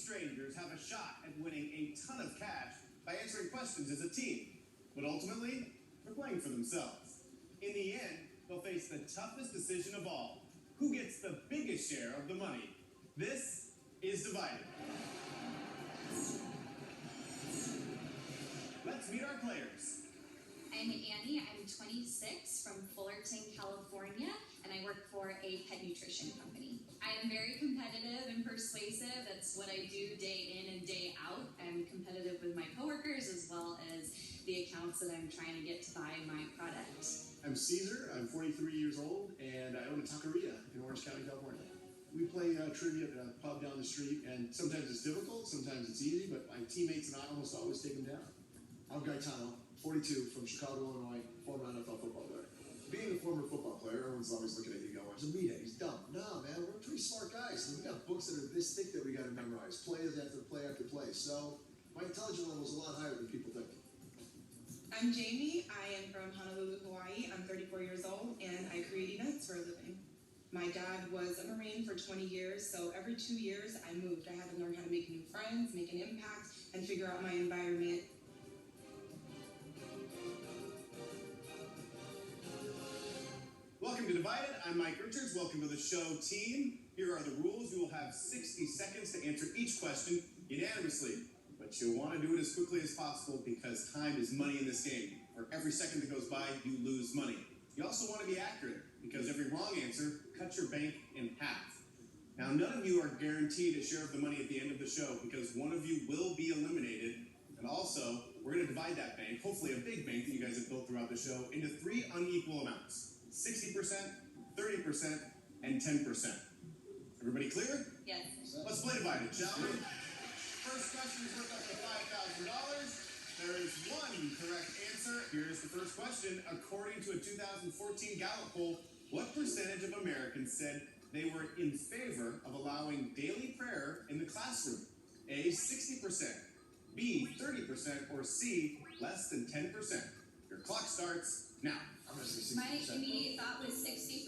strangers have a shot at winning a ton of cash by answering questions as a team. But ultimately, they're playing for themselves. In the end, they'll face the toughest decision of all. Who gets the biggest share of the money? This is Divided. Let's meet our players. I'm Annie. I'm 26 from Fullerton, California, and I work for a pet nutrition company. I am very competitive and persuasive. That's what I do day in and day out. I'm competitive with my coworkers as well as the accounts that I'm trying to get to buy my product. I'm Caesar. I'm 43 years old, and I own a taqueria in Orange County, California. We play trivia at a pub down the street, and sometimes it's difficult, sometimes it's easy, but my teammates and I almost always take them down. I'm Gaetano, 42, from Chicago, Illinois, former NFL football player. Being a former football player, everyone's always looking at you going, he's a meathead, he's dumb. No, man, we're pretty smart guys. We got books that are this thick that we got to memorize, play after play after play. So my intelligence level is a lot higher than people think. I'm Jamie. I am from Honolulu, Hawaii. I'm 34 years old, and I create events for a living. My dad was a Marine for 20 years, so every 2 years I moved. I had to learn how to make new friends, make an impact, and figure out my environment. Welcome to Divided. I'm Mike Richards. Welcome to the show, team. Here are the rules. You will have 60 seconds to answer each question unanimously. But you'll want to do it as quickly as possible because time is money in this game. For every second that goes by, you lose money. You also want to be accurate because every wrong answer cuts your bank in half. Now, none of you are guaranteed a share of the money at the end of the show because one of you will be eliminated. And also, we're going to divide that bank, hopefully a big bank that you guys have built throughout the show, into 3 unequal amounts. 60%, 30%, and 10%. Everybody clear? Yes. Let's play Divided, shall we? First question is worth up to $5,000. There is one correct answer. Here's the first question. According to a 2014 Gallup poll, what percentage of Americans said they were in favor of allowing daily prayer in the classroom? A, 60%, B, 30%, or C, less than 10%. Your clock starts now. I'm going to say 60%. My immediate thought was 60%.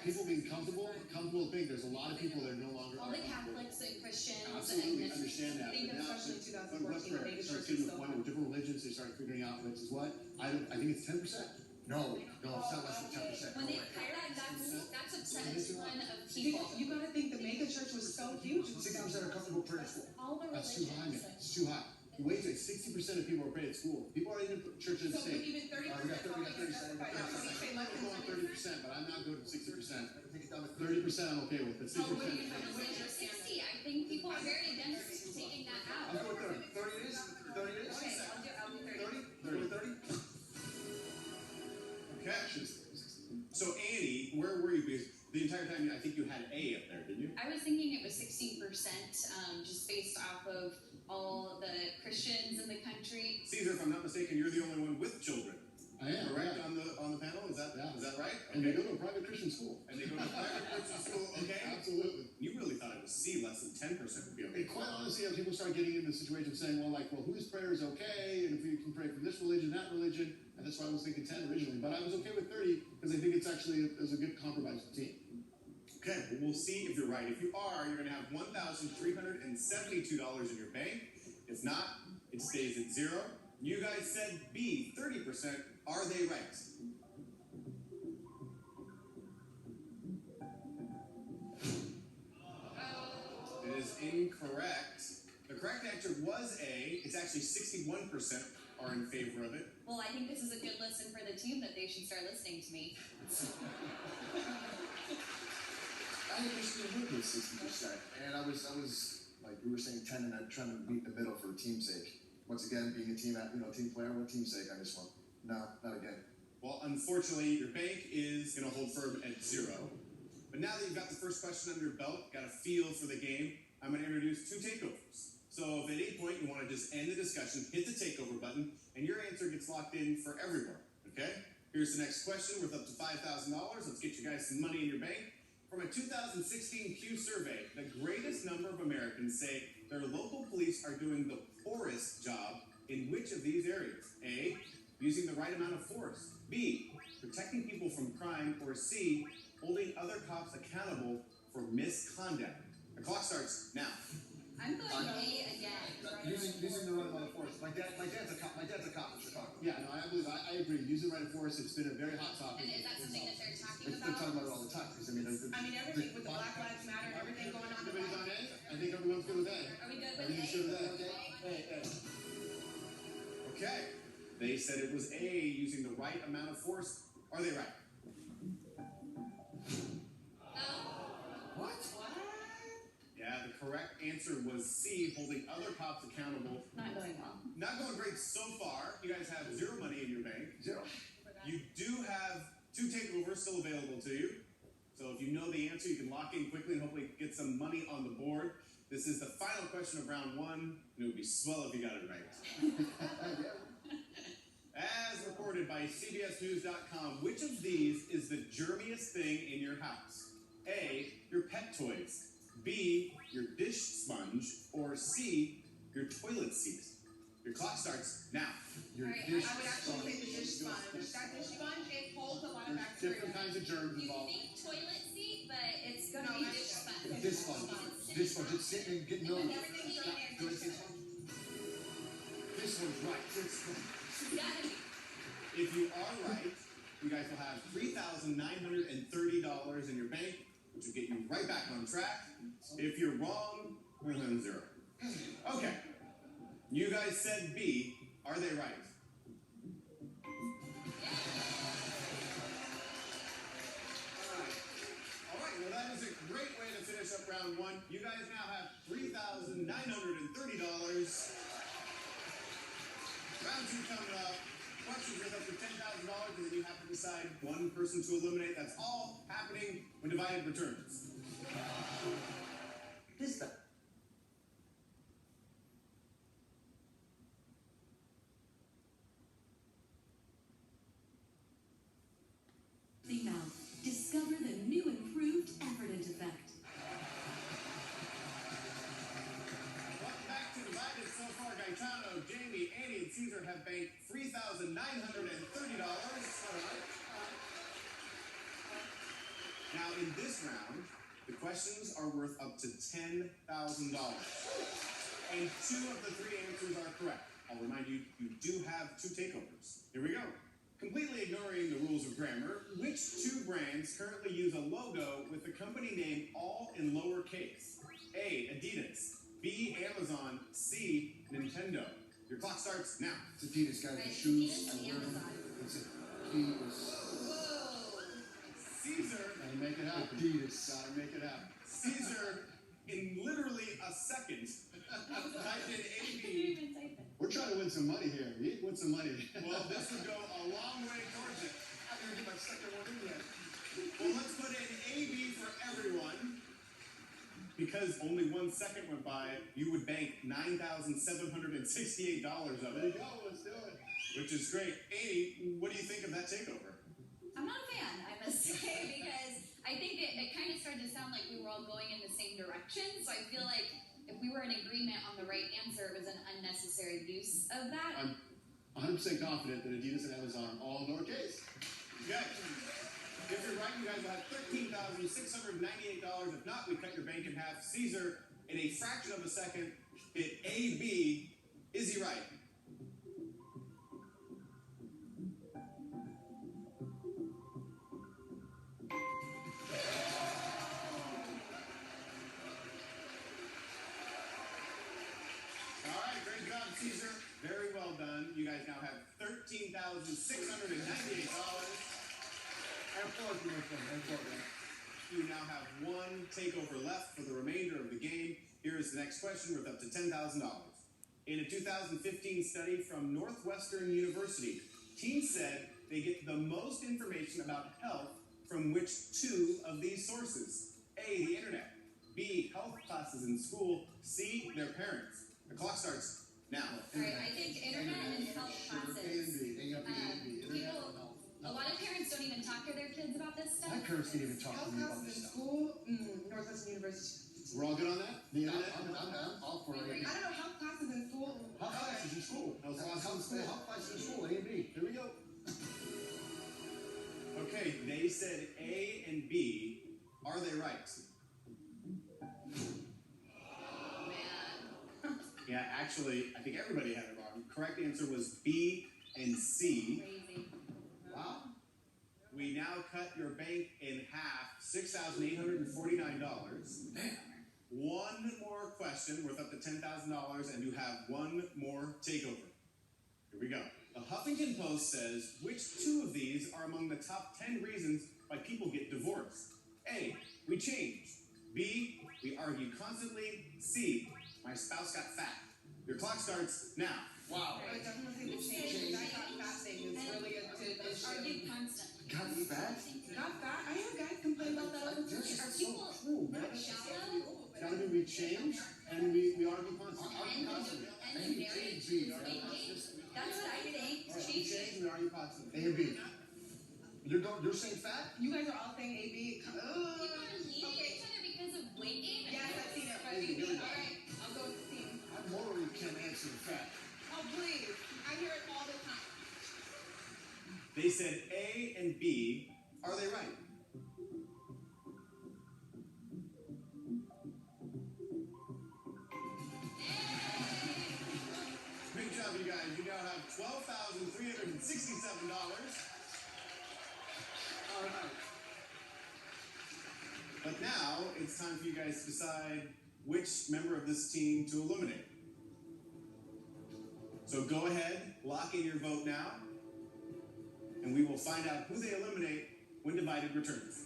People being comfortable big. There's a lot of people that are no longer All the Catholics and Christians. Absolutely understand that. I think especially in 2014, what's prayer? the Start church getting is to the so point where different religions, they start figuring out which is what. I think it's 10%. No, it's not less than 10%. When they cut that, that's a ton of people. You got to think the mega church was so huge. 60% are comfortable praying at school. All the That's too high, man. religions. It's too high. Wait till 60% of people are praying at school. People aren't even churches So saying. even 30%, We got 30%. specify that. When you say less I'm than going 20%. 30%, but I'm not good at 60%. 30% I'm okay with, but 60%. Oh, what do you think? What is your 60? I think people are very against taking that I'm out. going 30. 30 it is? 30 it is? Okay, I'll do 30? 30. 30? Okay. So, Annie, where were you? Because the entire time, I think you had A up there, didn't you? I was thinking it was 16%, just based off of all the Christians in the country. Caesar, if I'm not mistaken, you're the only one with children. I am, Correct yeah. on the panel? Is that right? And they go to a private Christian school. And they go to private Christian school, okay? Absolutely. You really thought it was C, less than 10% would be okay. And quite honestly, as people start getting into the situation saying, well, whose prayer is okay, and if we can pray for this religion, that religion, and that's why I was thinking 10 originally, but I was okay with 30 because I think it's actually a good compromise for the team. Okay, well, we'll see if you're right. If you are, you're going to have $1,372 in your bank. If not, it stays at zero. You guys said B, 30%. Are they right? It is incorrect. The correct answer was A. It's actually 61% are in favor of it. Well, I think this is a good lesson for the team that they should start listening to me. I initially moved with 60%, and I was like we were saying 10, and I'm trying to meet the middle for team's sake. Once again, being a team player, what team's sake? I just want no, not again. Well, unfortunately, your bank is going to hold firm at zero. But now that you've got the first question under your belt, got a feel for the game, I'm going to introduce 2 takeovers. So if at any point you want to just end the discussion, hit the takeover button, and your answer gets locked in for everyone. Okay? Here's the next question worth up to $5,000. Let's get you guys some money in your bank. From a 2016 Pew survey, the greatest number of Americans say their local police are doing the poorest job in which of these areas? A, using the right amount of force. B, protecting people from crime. Or C, holding other cops accountable for misconduct. The clock starts now. I'm going A again. Using the right amount of force. My dad's a cop in Chicago. Yeah, no, I agree. Using right of force, it's been a very hot topic. And is that something that they're talking They're about? talking about it all the time. Because everything with the Black Lives Matter and everything going on. Everybody's on A? I think everyone's good with A. Are we good with Everybody's good with A? A? A. Okay. They said it was A, using the right amount of force. Are they right? What? Yeah, the correct answer was C, holding other cops accountable. Not going well. Not going great so far. You guys have zero money in your bank. Zero. You do have 2 takeovers still available to you. So if you know the answer, you can lock in quickly and hopefully get some money on the board. This is the final question of round 1, and it would be swell if you got it right. As reported by CBSNews.com, which of these is the germiest thing in your house? A, your pet toys. B, your dish sponge. Or C, your toilet seat. Your clock starts now. Your Alright, dish I would actually say the dish sponge. That dish sponge, it holds a lot of bacteria. Different kinds of germs You involved. think toilet seat, but it's gonna No, be that's- dish sponge. Dish sponge. Dish sponge. It's sitting and getting milk. Everything's on there. Do I say something? This one's right. Gotta be. If you are right, you guys will have $3,930 in your bank, which will get you right back on track. If you're wrong, we're on 0. Okay. You guys said B. Are they right? All right. Well, that is a great way to finish up round 1. You guys now have $3,930. Round 2 coming up. Questions worth up to $10,000, and then you have to decide one person to eliminate. That's all happening when Divided returns. This time. Now, discover the new improved Effordent effect. Welcome back to Divided. So far, Gaetano, Jamie, Annie, and Caesar have banked $3,930. Now, in this round, the questions are worth up to $10,000. And 2 of the 3 answers are correct. I'll remind you, you do have 2 takeovers. Here we go. Completely ignoring the rules of grammar, which 2 brands currently use a logo with the company name all in lowercase? A, Adidas. B, Amazon. C, Nintendo. Your clock starts now. It's Adidas, guys. The Right, shoes. Adidas I and wear them. Amazon. It's Adidas. Caesar, Gotta make it happen. Adidas. Gotta make it happen. Caesar, in literally a second, typed in I AB. didn't even type it. We're trying to win some money here. We need to win some money. Well, this would go a long way towards it. I'm gonna get my second one in there. Well, let's put in AB for everyone. Because only 1 second went by, you would bank $9,768 of There you it, go. Let's do it. which is great. Amy, what do you think of that takeover? I'm not a fan, I must say, because I think it kind of started to sound like we were all going in the same direction. So I feel like if we were in agreement on the right answer, it was an unnecessary use of that. I'm 100% confident that Adidas and Amazon are all lowercase. Okay. If you're right, you guys will have $13,698. If not, we cut your bank in half. Caesar, in a fraction of a second, hit AB. Is he right? All right, great job, Caesar. Very well done. You guys now have $13,698. I applaud you, my friend. I applaud you. You now have 1 takeover left for the remainder of the game. Here is the next question worth up to $10,000. In a 2015 study from Northwestern University, teens said they get the most information about health from which 2 of these sources? A, the internet. B, health classes in school. C, their parents. The clock starts now. All right, I think internet and health Sugar, A and classes. B. A and B. Internet People- and health. A lot of parents don't even talk to their kids about this stuff. My parents didn't even talk to Health me about classes this in stuff. school, Northwestern University. We're all good on that? The Yeah, internet? I'm all for We it. agree. I don't know, health classes in school. Health classes in school. Health classes in school. Health classes in school. A and B. Here we go. Okay, they said A and B. Are they right? Man. Yeah, actually, I think everybody had it wrong. Correct answer was B and C. Crazy. Wow. We now cut your bank in half, $6,849. One more question worth up to $10,000, and you have one more takeover. Here we go. The Huffington Post says, which two of these are among the top 10 reasons why people get divorced? A, we change. B, we argue constantly. C, my spouse got fat. Your clock starts now. Wow. I would definitely say the change. I got fat thing is really a good issue. Argue constant. Got me back? Got fat? I have guys complain about that all the time. Are people True, man. shallow? Gotta be we change and we argue constantly. And marriage? That's what I think. We Change. change and we argue constantly. A and B. You're saying fat? You guys are all saying AB. People are leaving each other because of weight gain. Yes, I've seen it. But AB. All right, I'll go with the team. I morally can't answer the fat. Oh, please. I hear it all the time. They said A and B. Are they right? Great job, you guys. You now have $12,367. All right. But now it's time for you guys to decide which member of this team to eliminate. So go ahead, lock in your vote now, and we will find out who they eliminate when Divided returns.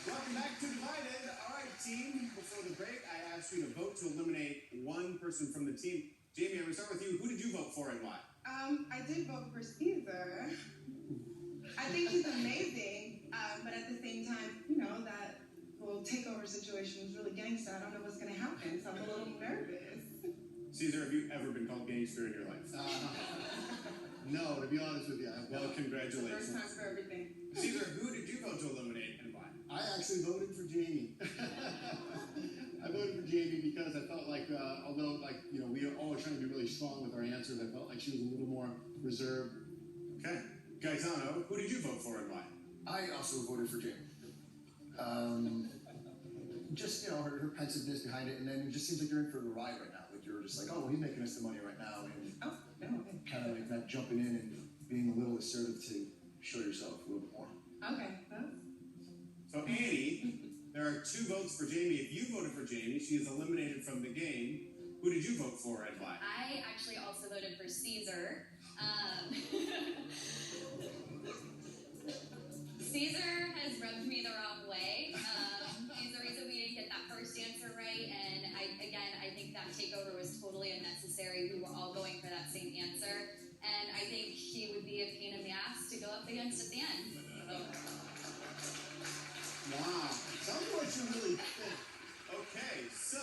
Welcome back to Divided. All right, team. Before the break, I asked you to vote to eliminate one person from the team. Jamie, I'm going to start with you. Who did you vote for and why? I did vote for Caesar. I think he's amazing, but at the same time, you know, that whole takeover situation was really gangster. I don't know what's going to happen, so I'm a little nervous. Caesar, have you ever been called gangster in your life? No, to be honest with you, Well, First congratulations. time for everything. Caesar, who did you vote to eliminate and why? I actually voted for Jamie. I voted for Jamie because I felt like, although, like, you know, we are always trying to be really strong with our answers, I felt like she was a little more reserved. Okay. Gaetano, who did you vote for and why? I also voted for Jamie. Just, you know, her pensiveness behind it, and then it just seems like you're in for the ride right now. Like you're just like, oh, well, he's making us the money right now, and Oh, no, okay. kind of like not jumping in and being a little assertive to show yourself a little bit more. Okay, So, Annie, there are 2 votes for Jamie. If you voted for Jamie, she is eliminated from the game. Who did you vote for and why? I actually also voted for Caesar. Caesar has rubbed me the wrong way. He's the reason we didn't get that first answer right, and I think that takeover was totally unnecessary. We were all going for that same answer, and I think he would be a pain in the ass to go up against at the end. So. Wow. Tell me what you really think. Okay, so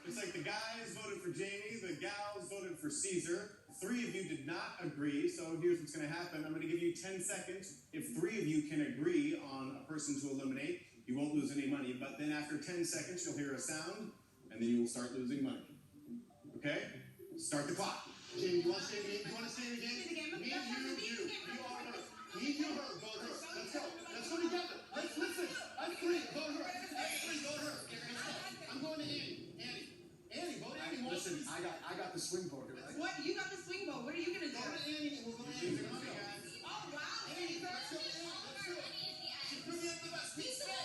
it's like the guys voted for Jamie, the gals voted for Caesar. 3 of you did not agree, so here's what's going to happen. I'm going to give you 10 seconds. If 3 of you can agree on a person to eliminate, you won't lose any money. But then after 10 seconds, you'll hear a sound, and then you will start losing money. Okay? Start the clock. Jamie, you want to stay in the game? You want to stay in the game? Stay in the game. Me, you. You are her. Me, you, her. Vote her. Let's go. Let's go together. Let's listen. I'm free. Vote her. I'm free. Vote her. Let's go. I'm going to Annie. Annie, vote Annie. Listen, I got the swing vote. Right? What? You got the swing vote. What are you going to do? Go to Annie and we'll go to Annie. Let's go. Oh, wow. Annie, let's go. Let's go. She put me up the best. We stay.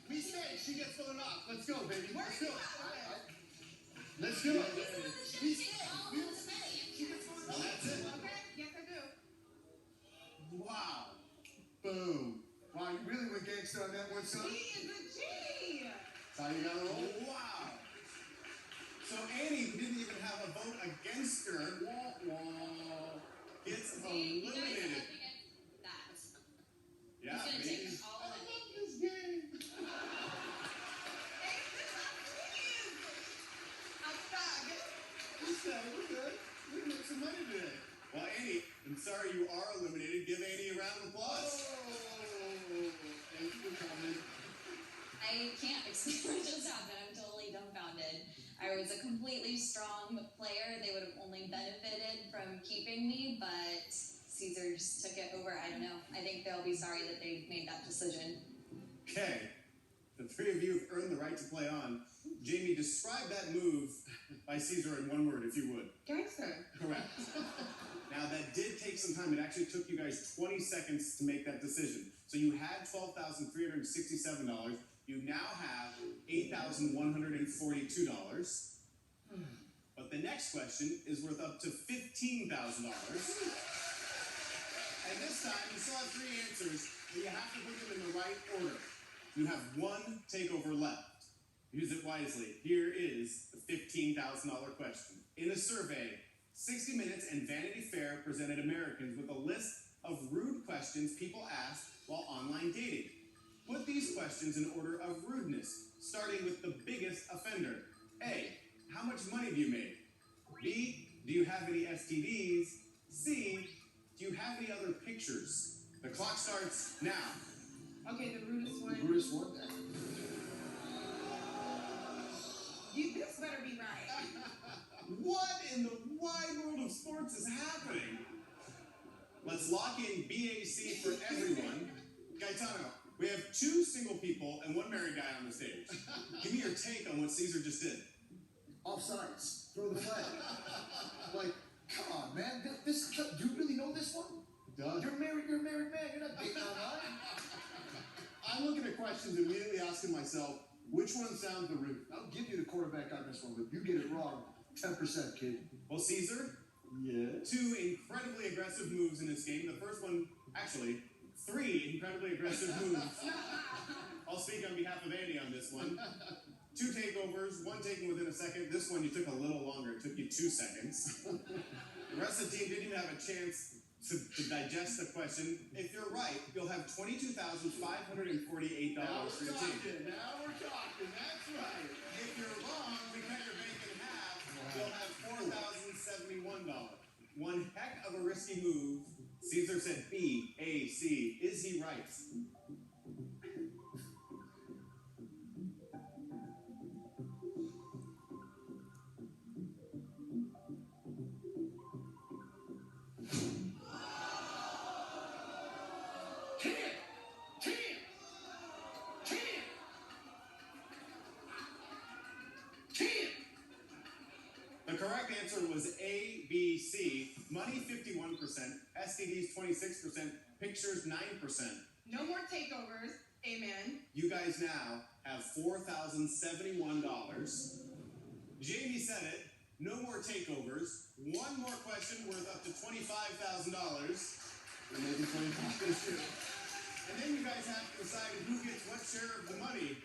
We stay. She gets voted off. Let's go, baby. Let's go. Let's do it. We stay. We will stay. She gets voted off. That's it. Okay. Yes, I do. Wow. Boom. Wow, you really went gangster on that one, son. He is a G. That's how you got to roll. Wow. So Annie, who didn't even have a vote against her, gets See, you guys are eliminated. up against that. Yeah, He's gonna maybe. take all of it. This game. We stay. We're good. We can make some money today. Well, Annie, I'm sorry you are eliminated. Give Annie a round of applause. Oh. I can't explain what just happened. I'm totally dumbfounded. I was a completely strong player. They would have only benefited from keeping me, but Caesar just took it over. I don't know. I think they'll be sorry that they made that decision. Okay, the three of you have earned the right to play on. Jamie, describe that move by Caesar in one word, if you would. Gangster. Correct. Now, that did take some time. It actually took you guys 20 seconds to make that decision. So you had $12,367. You now have $8,142. But the next question is worth up to $15,000. And this time, you still have three answers, but you have to put them in the right order. You have one takeover left. Use it wisely. Here is the $15,000 question. In a survey, 60 Minutes and Vanity Fair presented Americans with a list of rude questions people asked while online dating. Put these questions in order of rudeness, starting with the biggest offender. A, how much money have you made? B, do you have any STDs? C, do you have any other pictures? The clock starts now. Okay, the rudest one. Brutus won that. This better be right. What in the wide world of sports is happening? Let's lock in BAC for everyone. Gaetano, we have two single people and one married guy on the stage. Give me your take on what Caesar just did. Offsides. Throw the flag. Like, come on, man. Do you really know this one? Duh. You're a married man. You're not dating online. I'm looking at questions, immediately asking myself, which one sounds the root? I'll give you the quarterback on this one, but you get it wrong. 10%, kid. Well, Caesar, Yeah. two incredibly aggressive moves in this game. The first one, actually, three incredibly aggressive moves. I'll speak on behalf of Andy on this one. Two takeovers, one taken within a second. This one you took a little longer. It took you 2 seconds. The rest of the team didn't even have a chance to digest the question. If you're right, you'll have $22,548 for your team. Now we're talking. That's right. If you're wrong, we cut your bank in half. You'll have $4,071. One heck of a risky move. Caesar said B, A, C. Is he right? The correct answer was A, B, C. Money 51%, STDs 26%, pictures 9%. No more takeovers. Amen. You guys now have $4,071. Jamie said it. No more takeovers. One more question worth up to $25,000. We're making 25 this year. And then you guys have to decide who gets what share of the money.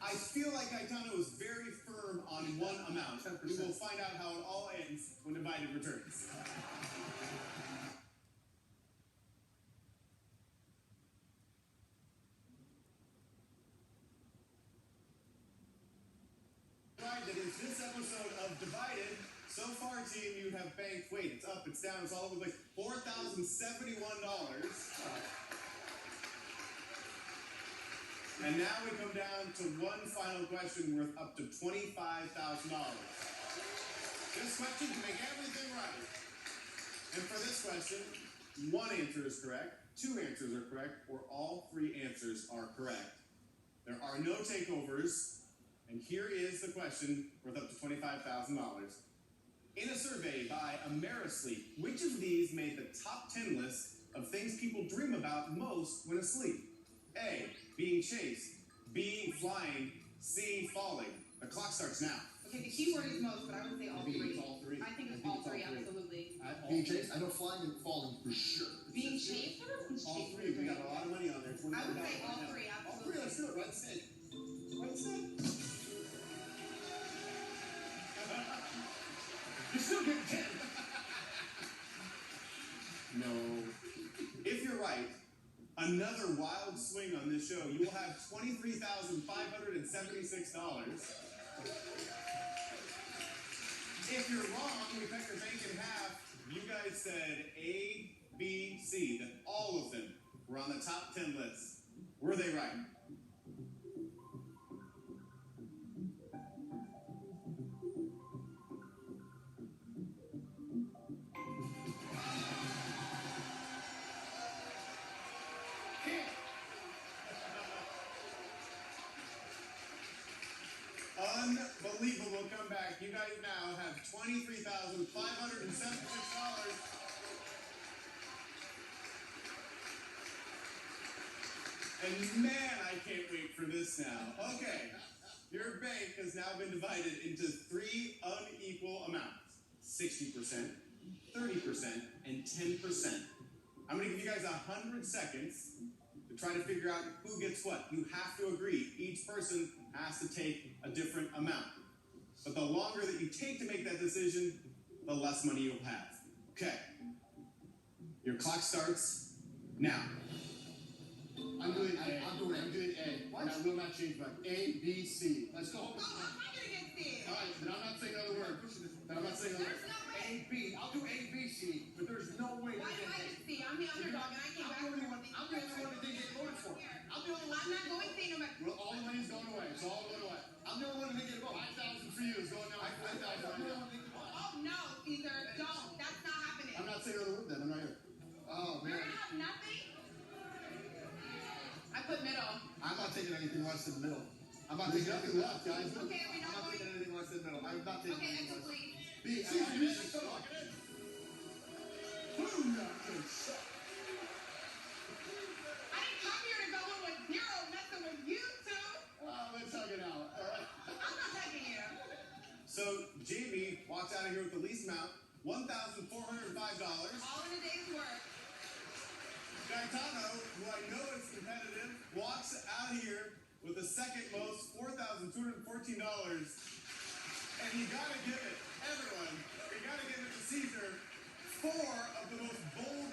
I feel like Gaetano is very firm on one amount. 10%. We will find out how it all ends when Divided returns. Right, that is this episode of Divided. So far, team, you have banked, wait, it's up, it's down, it's all over the place, $4,071. And now we come down to one final question worth up to $25,000. This question can make everything right. And for this question, one answer is correct, two answers are correct, or all three answers are correct. There are no takeovers, and here is the question worth up to $25,000. In a survey by Amerisleep, which of these made the top 10 list of things people dream about most when asleep? A, being chased. B, flying. C, falling. The clock starts now. Okay, the key word is most, but I would say all I think three. it's all three. I think it's I all think three, it's all three. absolutely. Being chased? I know flying and falling for sure. Being chased? What else is All chased? three. We got a lot of money on there. I would say all three, All three. Let's do it. Right instead. Right instead. You still get 10. No. If you're right, another wild swing on this show, you will have $23,576. If you're wrong, we cut your bank in half. You guys said A, B, C, that all of them were on the top 10 list. Were they right? $23,576. And man, I can't wait for this now. Okay, your bank has now been divided into three unequal amounts: 60%, 30%, and 10%. I'm gonna give you guys 100 seconds to try to figure out who gets what. You have to agree. Each person has to take a different amount. But the longer that you take to make that decision, the less money you'll have. Okay. Your clock starts now. I'm doing A. I'm doing A. I'm doing A. What? And I will not change mine. A, B, C. Let's go. Oh, I'm not gonna get this. All right, then I'm not saying another word. Then I'm not saying another There's word. no way. A, B. I'll do A, B, C, but there's no way. Why do I get C? I'm the underdog and I came back with everything. I'm the only one that didn't get voted for. I'm the only one. I'm not going C no matter. Well, all the money's going away. It's all going away. I'm the only one that didn't get a vote. 5,000 for you is going down. 5,000 right now. Oh no, Caesar, don't. That's not happening. I'm not saying another word then. I'm not here. Oh, You're man. gonna have nothing? I put middle. I'm not taking anything less than middle. I'm not There's taking nothing anything left, guys. Okay, are we I'm not not going? taking anything less than middle. I'm not taking Okay, anything less. incomplete. B, See, I you shut up. I didn't come here to go in with zero, messing with you two. Let's hug it out. All right. I'm not taking you. So Jamie walks out of here with the least amount, $1,405. All in a day's work. Gaetano, who I know is competitive, walks out of here with the second most, $4,214. And you gotta give it, everyone, you gotta give it to Caesar, 4 of the most bold